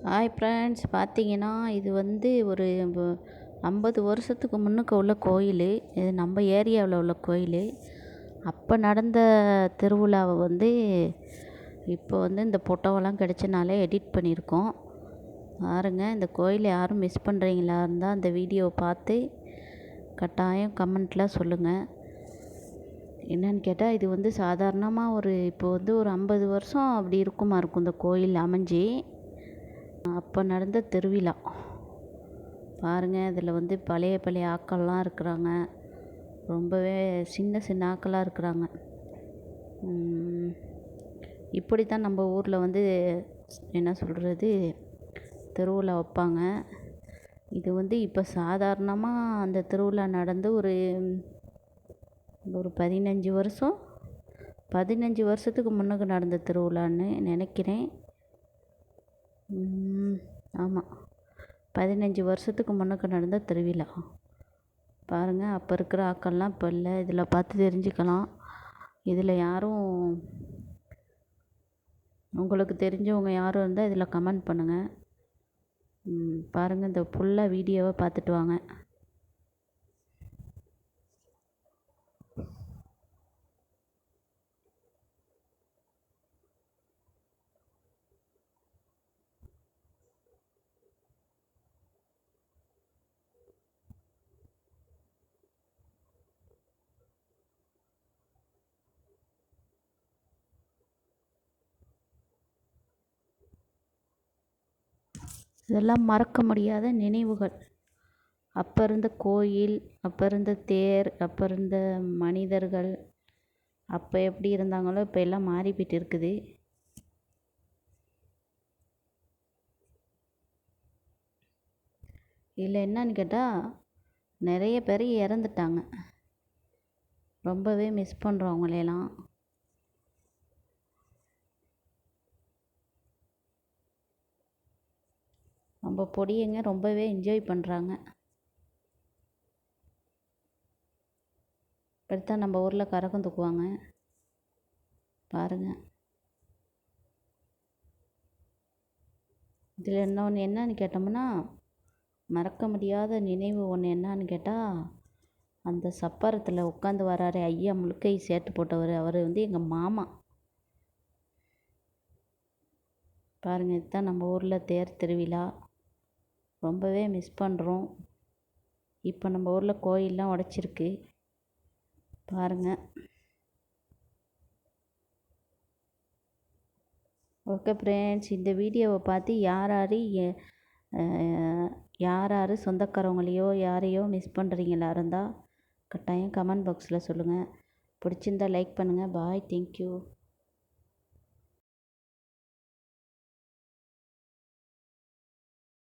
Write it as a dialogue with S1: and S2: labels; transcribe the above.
S1: Hi friends, பார்த்தீங்கன்னா இது வந்து ஒரு 50 வருஷத்துக்கு முன்னுக்கு உள்ள கோயில். இது நம்ம ஏரியாவில் உள்ள கோயில். அப்போ நடந்த திருவிழாவை வந்து இப்போ வந்து இந்த ஃபோட்டோவெல்லாம் கிடச்சனால எடிட் பண்ணியிருக்கோம். பாருங்க, இந்த கோயில் யாரும் மிஸ் பண்ணுறீங்களா இருந்தால் அந்த வீடியோவை பார்த்து கட்டாயம் கமெண்ட்டில் சொல்லுங்கள். என்னன்னு கேட்டால், இது வந்து சாதாரணமாக இப்போ வந்து ஒரு 50 வருஷம் அப்படி இருக்கும் இந்த கோயில் அமைஞ்சி. அப்போ நடந்த திருவிழா பாருங்கள். இதில் வந்து பழைய பழைய ஆக்கள்லாம் இருக்கிறாங்க. ரொம்பவே சின்ன சின்ன ஆக்களாக இருக்கிறாங்க. இப்படி தான் நம்ம ஊரில் வந்து என்ன சொல்கிறது, திருவிழா வைப்பாங்க. இது வந்து இப்போ சாதாரணமாக அந்த திருவிழா நடந்து ஒரு 15 வருஷம் 15 வருஷத்துக்கு முன்னுக்கு நடந்த திருவிழான்னு நினைக்கிறேன். ஆமாம், 15 வருஷத்துக்கு முன்னுக்கு நடந்த திருவிழா. பாருங்கள், அப்போ இருக்கிற ஆக்கள்லாம் இப்போ இல்லை. இதில் பார்த்து தெரிஞ்சுக்கலாம். இதில் யாரும் உங்களுக்கு தெரிஞ்சவங்க யாரும் இருந்தால் இதில் கமெண்ட் பண்ணுங்கள். பாருங்கள், இந்த ஃபுல்லாக வீடியோவை பார்த்துட்டு வாங்க. இதெல்லாம் மறக்க முடியாத நினைவுகள். அப்போ இருந்த கோயில், அப்போ இருந்த தேர், அப்போ இருந்த மனிதர்கள், அப்போ எப்படி இருந்தாங்களோ இப்போ எல்லாம் மாறி போயிட்டு இருக்குது. இதில் என்னன்னு கேட்டால், நிறைய பேர் இறந்துட்டாங்க. ரொம்பவே மிஸ் பண்ணுறோம் அவங்களையெல்லாம். நம்ம பொடியங்க ரொம்பவே என்ஜாய் பண்ணுறாங்க. இப்படித்தான் நம்ம ஊரில் கரகம் தூக்குவாங்க. பாருங்கள். இதில் இன்னொன்று என்னன்னு கேட்டோம்னா, மறக்க முடியாத நினைவு ஒன்று என்னன்னு கேட்டால், அந்த சப்பரத்தில் உட்காந்து வராரு ஐயா, முழுக்கை சேட்டு போட்டவர். அவர் வந்து எங்கள் மாமா. பாருங்கள், இதுதான் நம்ம ஊரில் தேர் திருவிழா. ரொம்பவே மிஸ் பண்ணுறோம். இப்போ நம்ம ஊரில் கோயிலெலாம் உடச்சிருக்கு. பாருங்கள். ஓகே ஃப்ரெண்ட்ஸ், இந்த வீடியோவை பார்த்து யார் யார் சொந்தக்காரவங்களையோ யாரையோ மிஸ் பண்ணுறீங்களா இருந்தால் கட்டாயம் கமெண்ட் பாக்ஸில் சொல்லுங்கள். பிடிச்சிருந்தா லைக் பண்ணுங்கள். பாய், தேங்க்யூ.